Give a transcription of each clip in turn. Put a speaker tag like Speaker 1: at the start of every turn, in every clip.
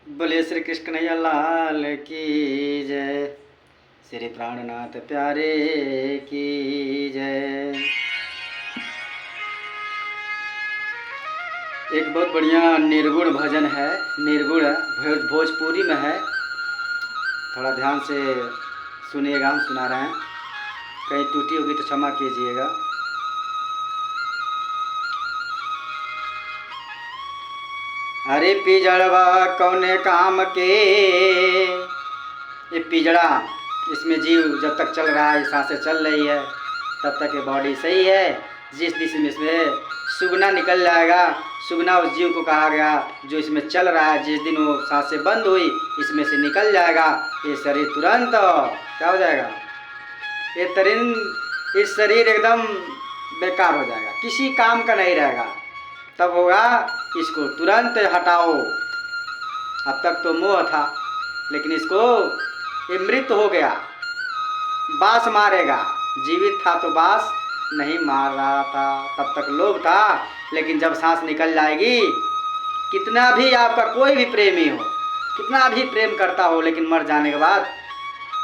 Speaker 1: बोले श्री कृष्ण कन्हैया लाल की जय, श्री प्राणनाथ प्यारे की जय। एक बहुत बढ़िया निर्गुण भजन है, निर्गुण भोजपुरी में है। थोड़ा ध्यान से सुनिएगा, हम सुना रहे हैं, कहीं टूटी होगी तो क्षमा कीजिएगा। अरे पिजड़वा कौने काम के, ये पिजड़ा, इसमें जीव जब तक चल रहा है, सांसें चल रही है, तब तक ये बॉडी सही है। जिस दिन में इसमें सुगना निकल जाएगा, सुगना उस जीव को कहा गया जो इसमें चल रहा है, जिस दिन वो सांसें बंद हुई, इसमें से निकल जाएगा, ये शरीर तुरंत क्या हो जाएगा, ये शरीर एकदम बेकार हो जाएगा, किसी काम का नहीं रहेगा। तब होगा इसको तुरंत हटाओ। अब तक तो मोह था, लेकिन इसको ये मृत हो गया, बास मारेगा। जीवित था तो बास नहीं मार रहा था, तब तक लोभ था, लेकिन जब सांस निकल जाएगी, कितना भी आपका कोई भी प्रेमी हो, कितना भी प्रेम करता हो, लेकिन मर जाने के बाद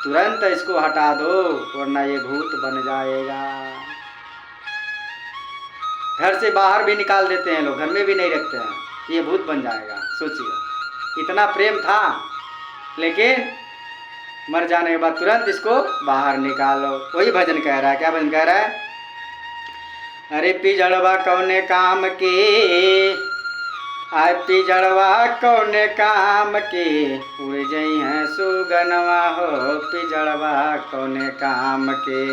Speaker 1: तुरंत इसको हटा दो, वरना ये भूत बन जाएगा। घर से बाहर भी निकाल देते हैं लोग, घर में भी नहीं रखते हैं, ये भूत बन जाएगा। सोचिए, इतना प्रेम था, लेकिन मर जाने के बाद तुरंत इसको बाहर निकालो। वही भजन कह रहा है। क्या भजन कह रहा है? अरे पिजड़वा कौने काम के, आय पिजड़वा कौने काम के, उड़ जई हैं सुगनवा हो, पिजड़वा कौने काम के।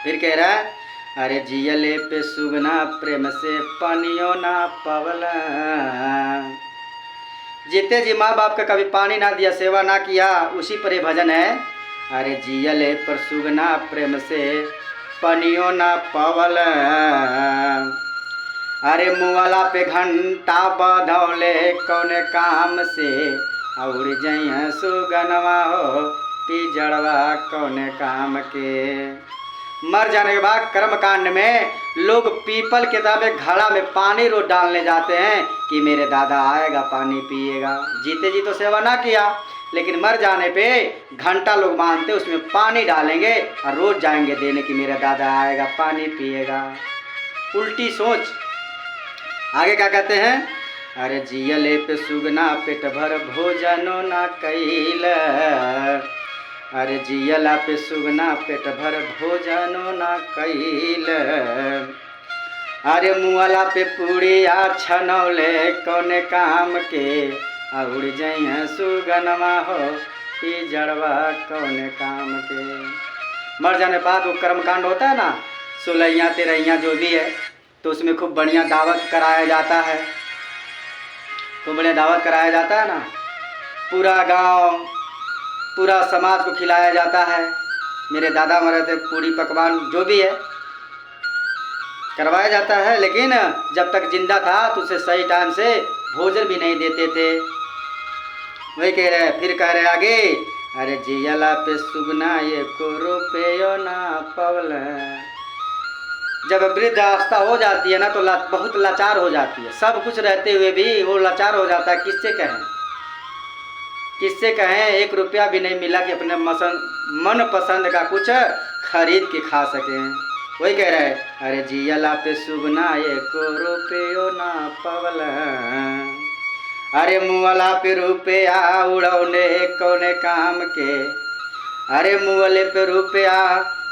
Speaker 1: फिर कह रहा है, अरे जियले पे सुगना प्रेम से पानियों ना पवला। जीते जी माँ बाप का कभी पानी ना दिया, सेवा ना किया, उसी पर ये भजन है। अरे जियले पर सुगना प्रेम से पानियों ना पवल, अरे मुआला पे घंटा बधौले कौने काम से, उड़ जई सुगनवा हो, पिजड़वा कौने काम के। मर जाने के बाद कर्म कांड में लोग पीपल के दाबे घड़ा में पानी रोज डालने जाते हैं कि मेरे दादा आएगा पानी पिएगा। जीते जी तो सेवा ना किया, लेकिन मर जाने पे घंटा लोग मानते, उसमें पानी डालेंगे और रोज जाएंगे देने कि मेरा दादा आएगा पानी पिएगा। उल्टी सोच। आगे क्या कहते हैं? अरे जियले पे सुगना पेट भर भोजनो ना कैल, अरे जियला पे सुगना पेट भर भोजनो ना कैल, अरे मुआला पे पूड़िया छनौले कौने काम के, उड़ जई सुगनवा हो, पिजड़वा कौने काम के। मर जाने बाद वो कर्मकांड होता है ना, सोलहियाँ तेरहियाँ जो भी है, तो उसमें खूब बढ़िया दावत कराया जाता है, खूब बढ़िया दावत कराया जाता है ना, पूरा गांव पूरा समाज को खिलाया जाता है। मेरे दादा मरे थे, पूरी पकवान जो भी है करवाया जाता है, लेकिन जब तक जिंदा था तो उसे सही टाइम से भोजन भी नहीं देते थे। वही कह रहे, फिर कह रहे आगे, अरे जियला पे सुगना ये को रुपयो ना पवल। जब वृद्धावस्था हो जाती है ना, तो बहुत लाचार हो जाती है, सब कुछ रहते हुए भी वो लाचार हो जाता है। किससे कहें, किससे कहें? 1 रुपया भी नहीं मिला कि अपने मन पसंद का कुछ खरीद के खा सकें। वही कह रहे हैं, अरे जियला पे सुगना ये को रुपयो ना पवल, अरे मुआला पे रुपया उड़ौले कौने काम के, अरे मुआले पे रुपया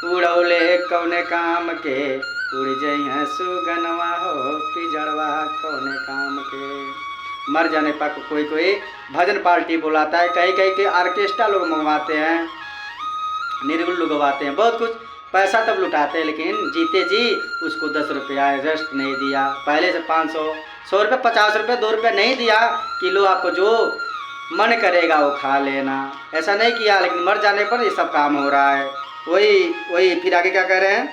Speaker 1: उड़ौले कौने काम के, उड़ जई सुगनवा हो, पिजड़वा कौने काम के। मर जाने पर कोई कोई भजन पार्टी बुलाता है, कहीं कहीं के ऑर्केस्ट्रा लोग मंगवाते हैं, निर्गुण लोग गवाते हैं, बहुत कुछ पैसा तब लुटाते हैं, लेकिन जीते जी उसको 10 रुपया एडजस्ट नहीं दिया, पहले से 500 100 रुपये 50 रुपये 2 रुपये नहीं दिया कि लो आपको जो मन करेगा वो खा लेना, ऐसा नहीं किया, लेकिन मर जाने पर ये सब काम हो रहा है। वही फिर आगे क्या कह रहे हैं?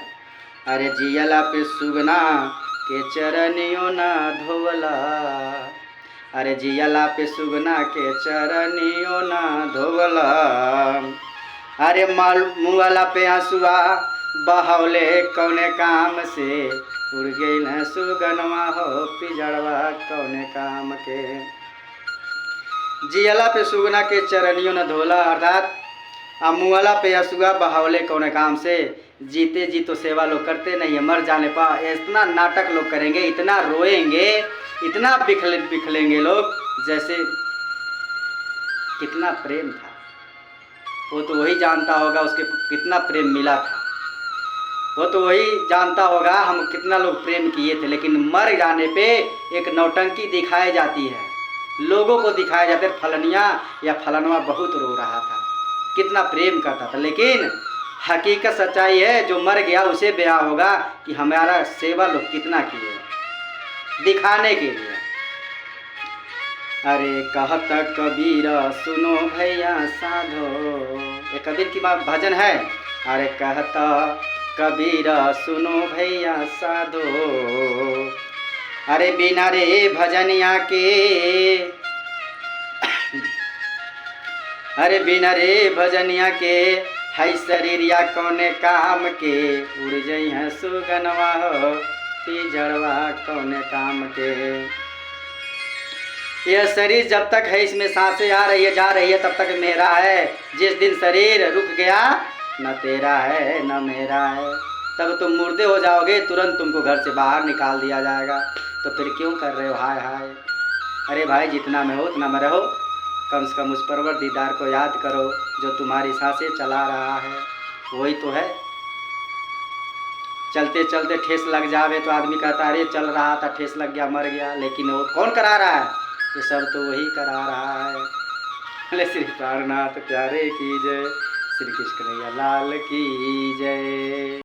Speaker 1: अरे जियला पे सुगना के चरनियों ना धोवला, अरे जियला पे सुगना के चरनियों ना धोवला, अरे मुआला पे आंसुआ बहौले कौने काम से, उड़ गई सुगनवा हो, पिजड़वा कौने काम के। जियला पे सुगना के चरनियों न धोला, अर्थात मुआला पे असुआ बहावले कौन काम से। जीते जी तो सेवा लोग करते नहीं है, मर जाने पर इतना नाटक लोग करेंगे, इतना रोएंगे, इतना बिखलेंगे लोग, जैसे कितना प्रेम था वो तो वही जानता होगा, उसके कितना प्रेम मिला था वो तो वही जानता होगा, हम कितना लोग प्रेम किए थे। लेकिन मर जाने पे एक नौटंकी दिखाई जाती है, लोगों को दिखाया जाता है, फलनिया या फलनवा बहुत रो रहा था, कितना प्रेम करता था। लेकिन हकीकत सच्चाई है, जो मर गया उसे ब्याह होगा कि हमारा सेवा लोग कितना किए दिखाने के लिए। अरे कहत कबीर सुनो भैया साधो, ये कबीर की भजन है। अरे कहता कबीर सुनो भैया साधो, अरे बिना रे भजनिया के, अरे बिना रे भजनिया के, है शरीरिया कौने काम के, उड़ जई है सुगनवा हो पिजड़वा कौने काम के। यह शरीर जब तक है, इसमें सांसें आ रही है जा रही है, तब तक मेरा है। जिस दिन शरीर रुक गया, न तेरा है न मेरा है, तब तुम मुर्दे हो जाओगे, तुरंत तुमको घर से बाहर निकाल दिया जाएगा। तो फिर क्यों कर रहे हो हाय हाय। अरे भाई, जितना में हो उतना में रहो, कम से कम उस परवरदिगार को याद करो जो तुम्हारी सांसें चला रहा है, वही तो है। चलते चलते ठेस लग जावे तो आदमी कहता है अरे चल रहा था ठेस लग गया मर गया, लेकिन वो कौन करा रहा है, ये सब तो वही करा रहा है। बोले श्री प्राणनाथ प्यारे की जय, श्री कृष्ण कन्हैया लाल की जय।